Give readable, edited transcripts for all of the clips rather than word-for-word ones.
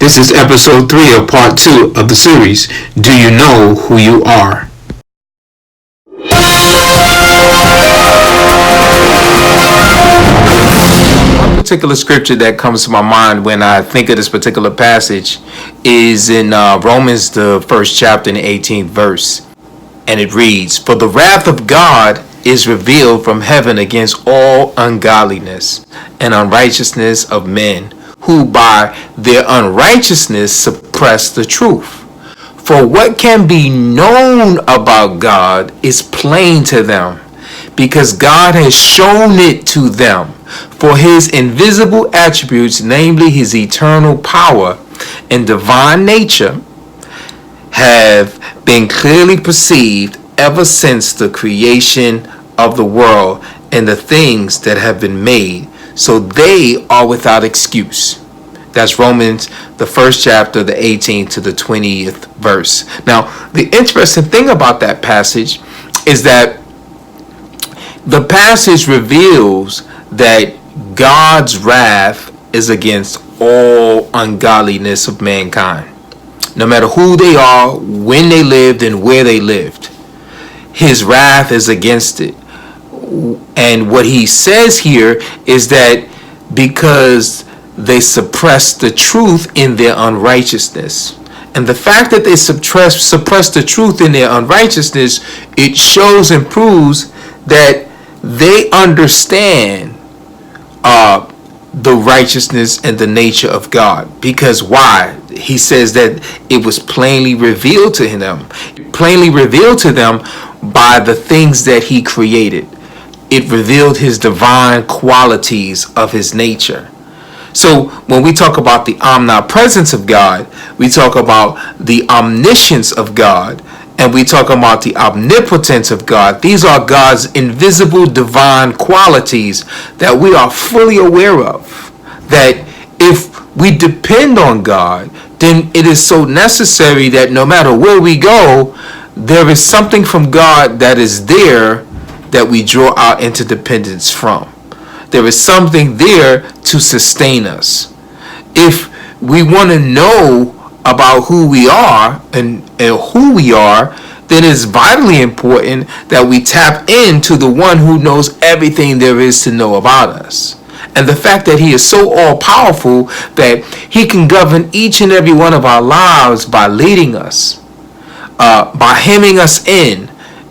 This is episode 3 of part 2 of the series, Do You Know Who You Are? One particular scripture that comes to my mind when I think of this particular passage is in Romans, the 1st chapter and the 18th verse. And it reads, "For the wrath of God is revealed from heaven against all ungodliness and unrighteousness of men, who by their unrighteousness suppress the truth. For what can be known about God is plain to them, because God has shown it to them. For his invisible attributes, namely his eternal power and divine nature, have been clearly perceived ever since the creation of the world and the things that have been made, so they are without excuse." That's Romans, the 1st chapter, the 18th to the 20th verse. Now, the interesting thing about that passage is that the passage reveals that God's wrath is against all ungodliness of mankind. No matter who they are, when they lived, and where they lived, his wrath is against it. And what he says here is that because they suppress the truth in their unrighteousness. And the fact that they suppress the truth in their unrighteousness, it shows and proves that they understand the righteousness and the nature of God. Because why? He says that it was plainly revealed to them. Plainly revealed to them by the things that he created. It revealed his divine qualities of his nature. So when we talk about the omnipresence of God, we talk about the omniscience of God, and we talk about the omnipotence of God. These are God's invisible divine qualities that we are fully aware of. That if we depend on God, then it is so necessary that no matter where we go, there is something from God that is there that we draw our interdependence from. There is something there to sustain us. If we want to know about who we are and who we are, then it's vitally important that we tap into the one who knows everything there is to know about us. And the fact that he is so all-powerful that he can govern each and every one of our lives by leading us, by hemming us in,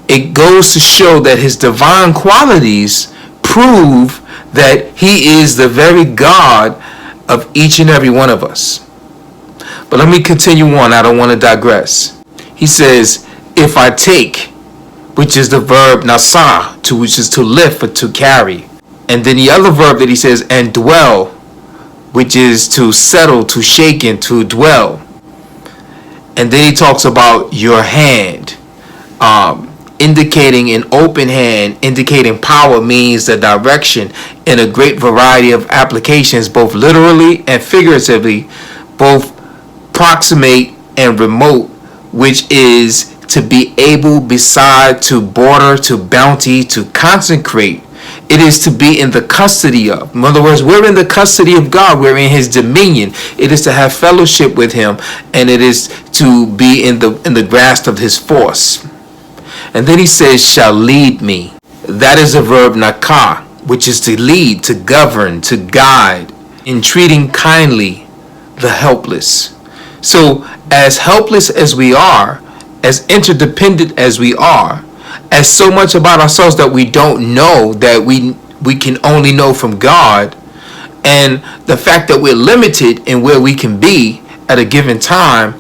it goes to show that his divine qualities prove that he is the very God of each and every one of us. But let me continue on. I don't want to digress. He says, if I take, which is the verb nasa, which is to lift or to carry. And then the other verb that he says, and dwell, which is to settle, to shake in, to dwell. And then he talks about your hand, indicating an open hand, indicating power means the direction in a great variety of applications, both literally and figuratively, both proximate and remote, which is to be able, beside, to border, to bounty, to consecrate. It is to be in the custody of. In other words, we're in the custody of God. We're in his dominion. It is to have fellowship with him, and it is to be in the grasp of his force. And then he says, shall lead me. That is a verb nakah, which is to lead, to govern, to guide, in treating kindly the helpless. So as helpless as we are, as interdependent as we are, as so much about ourselves that we don't know, that we can only know from God, and the fact that we're limited in where we can be at a given time,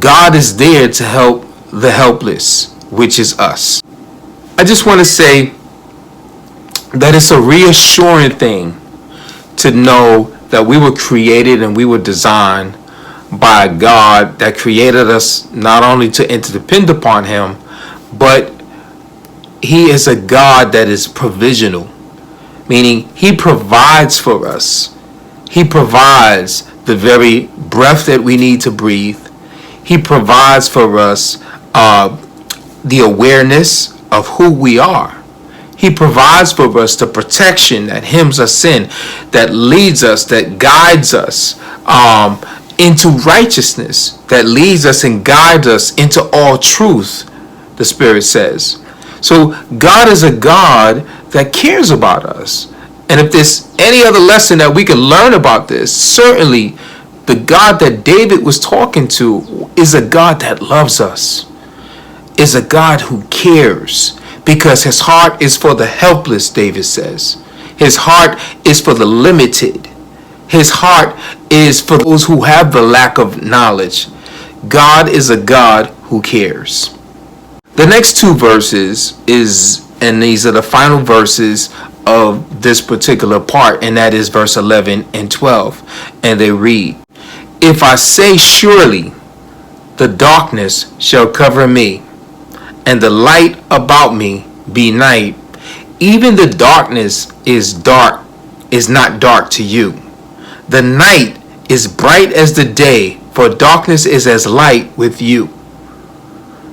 God is there to help the helpless, which is us. I just want to say that it's a reassuring thing to know that we were created and we were designed by a God that created us not only to interdepend upon him, but he is a God that is provisional, meaning he provides for us. He provides the very breath that we need to breathe. He provides for us the awareness of who we are. He provides for us the protection that hems us in, that leads us, that guides us, into righteousness, that leads us and guides us into all truth, the Spirit says. So God is a God that cares about us. And if there's any other lesson that we can learn about this, certainly the God that David was talking to is a God that loves us, is a God who cares, because his heart is for the helpless, David says. His heart is for the limited. His heart is for those who have the lack of knowledge. God is a God who cares. The next two verses and these are the final verses of this particular part, and that is verse 11 and 12. And they read, "If I say surely the darkness shall cover me, and the light about me be night, even the darkness is not dark to you. The night is bright as the day, for darkness is as light with you."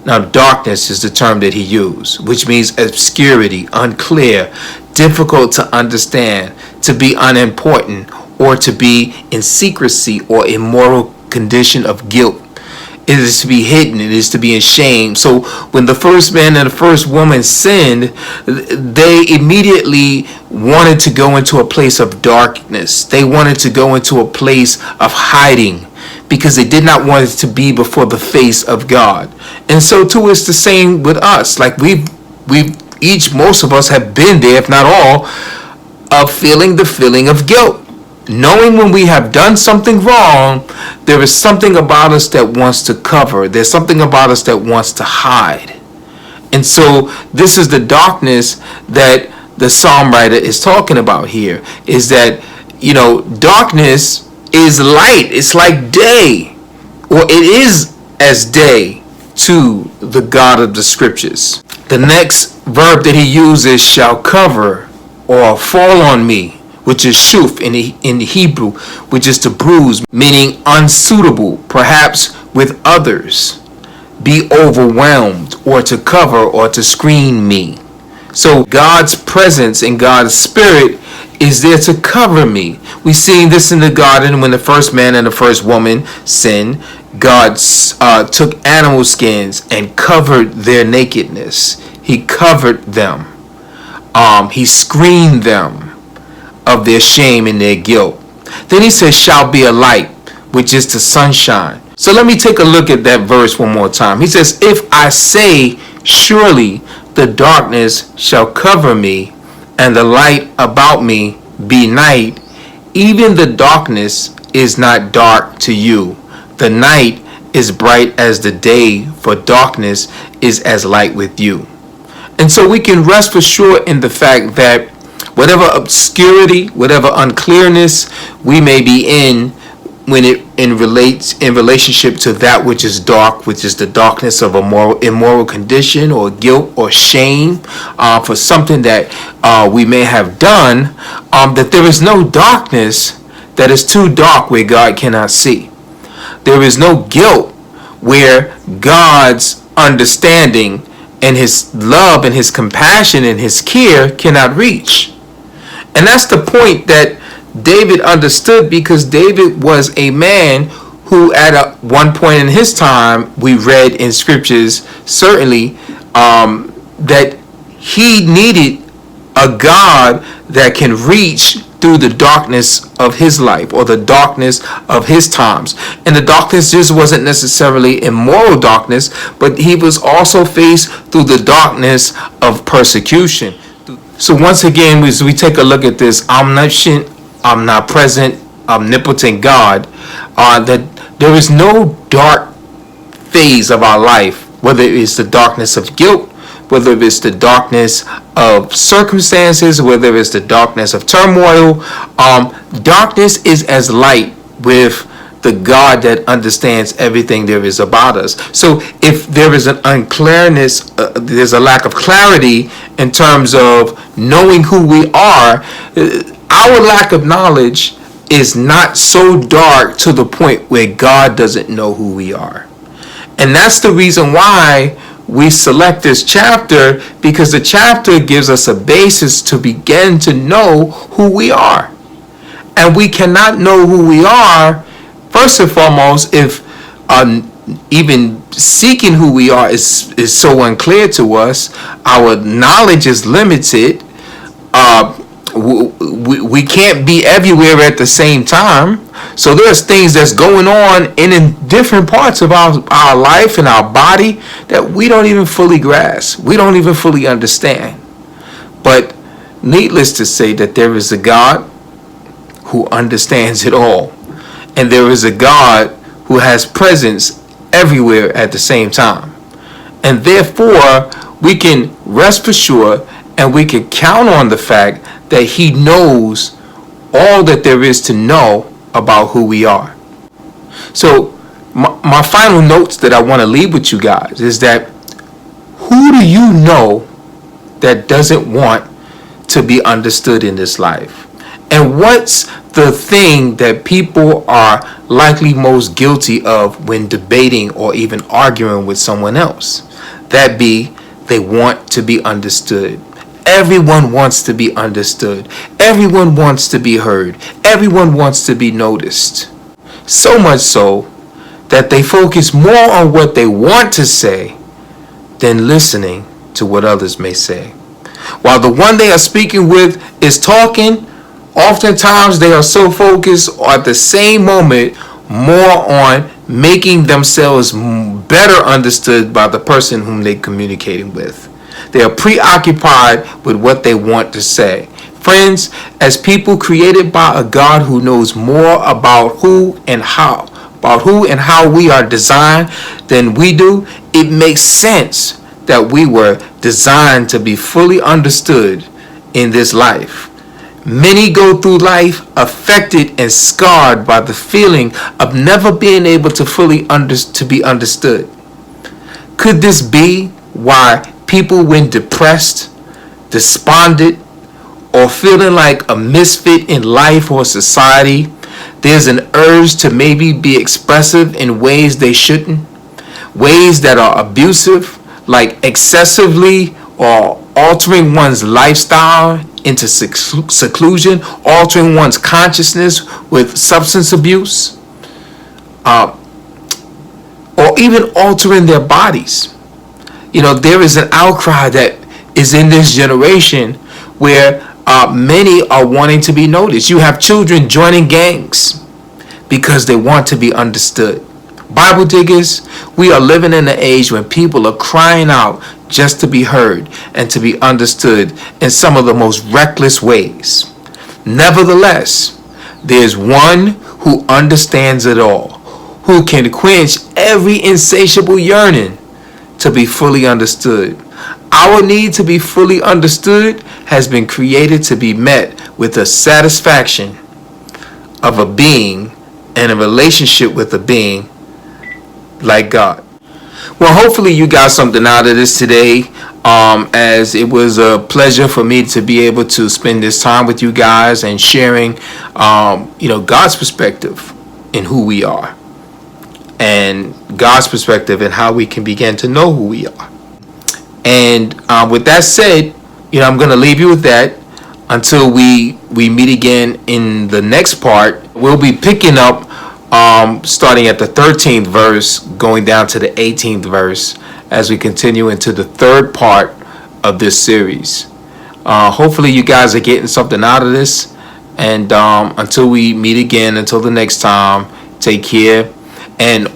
Now, darkness is the term that he used, which means obscurity, unclear, difficult to understand, to be unimportant, or to be in secrecy or immoral condition of guilt. It is to be hidden. It is to be ashamed. So when the first man and the first woman sinned, they immediately wanted to go into a place of darkness. They wanted to go into a place of hiding, because they did not want it to be before the face of God. And so too is the same with us. Like most of us have been there, if not all, of feeling the feeling of guilt. Knowing when we have done something wrong, there is something about us that wants to cover. There's something about us that wants to hide. And so this is the darkness that the psalm writer is talking about here, is that, darkness is light. It's like day, or it is as day to the God of the scriptures. The next verb that he uses, shall cover or fall on me, which is shuf in Hebrew, which is to bruise, meaning unsuitable, perhaps with others, be overwhelmed, or to cover or to screen me. So God's presence and God's spirit is there to cover me. We see this in the garden when the first man and the first woman sinned. God took animal skins and covered their nakedness. He covered them. He screened them of their shame and their guilt. Then he says, shall be a light, which is the sunshine. So let me take a look at that verse one more time. He says, if I say, surely the darkness shall cover me, and the light about me be night, even the darkness is not dark to you. The night is bright as the day, for darkness is as light with you. And so we can rest for sure in the fact that whatever obscurity, whatever unclearness we may be in, when it relates in relationship to that which is dark, which is the darkness of a immoral condition or guilt or shame for something that we may have done, that there is no darkness that is too dark where God cannot see. There is no guilt where God's understanding and his love and his compassion and his care cannot reach. And that's the point that David understood, because David was a man who at one point in his time, we read in scriptures certainly that he needed a God that can reach through the darkness of his life or the darkness of his times. And the darkness just wasn't necessarily immoral darkness, but he was also faced through the darkness of persecution. So once again, as we take a look at this omniscient, omnipresent, omnipotent God, that there is no dark phase of our life, whether it's the darkness of guilt, whether it's the darkness of circumstances, whether it's the darkness of turmoil. Darkness is as light with the God that understands everything there is about us. So if there is an unclearness, there's a lack of clarity in terms of knowing who we are, our lack of knowledge is not so dark to the point where God doesn't know who we are. And that's the reason why we select this chapter, because the chapter gives us a basis to begin to know who we are. And we cannot know who we are First and foremost, if even seeking who we are is so unclear to us, our knowledge is limited. We can't be everywhere at the same time. So there's things that's going on in different parts of our life and our body that we don't even fully grasp. We don't even fully understand. But needless to say that there is a God who understands it all. And there is a God who has presence everywhere at the same time. And therefore, we can rest assured and we can count on the fact that he knows all that there is to know about who we are. So my final notes that I want to leave with you guys is that who do you know that doesn't want to be understood in this life? And what's the thing that people are likely most guilty of when debating or even arguing with someone else? That be, they want to be understood. Everyone wants to be understood. Everyone wants to be heard. Everyone wants to be noticed. So much so that they focus more on what they want to say than listening to what others may say. While the one they are speaking with is talking, oftentimes they are so focused at the same moment more on making themselves better understood by the person whom they're communicating with. They are preoccupied with what they want to say. Friends, as people created by a God who knows more about who and how we are designed than we do, it makes sense that we were designed to be fully understood in this life. Many go through life affected and scarred by the feeling of never being able to fully be understood. Could this be why people, when depressed, despondent, or feeling like a misfit in life or society, there's an urge to maybe be expressive in ways they shouldn't, ways that are abusive, like excessively or altering one's lifestyle into seclusion, altering one's consciousness with substance abuse, or even altering their bodies? You know, there is an outcry that is in this generation where many are wanting to be noticed. You have children joining gangs because they want to be understood. Bible diggers, we are living in an age when people are crying out just to be heard and to be understood in some of the most reckless ways. Nevertheless, there's one who understands it all, who can quench every insatiable yearning to be fully understood. Our need to be fully understood has been created to be met with the satisfaction of a being and a relationship with a being like God. Well, hopefully you got something out of this today, as it was a pleasure for me to be able to spend this time with you guys and sharing God's perspective in who we are, and God's perspective in how we can begin to know who we are. And with that said, I'm going to leave you with that until we meet again in the next part. We'll be picking up starting at the 13th verse, going down to the 18th verse as we continue into the third part of this series. Hopefully you guys are getting something out of this. And until we meet again, until the next time, take care. And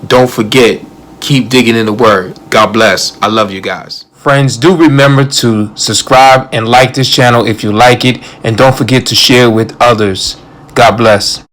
don't forget, keep digging in the Word. God bless. I love you guys. Friends, do remember to subscribe and like this channel if you like it. And don't forget to share with others. God bless.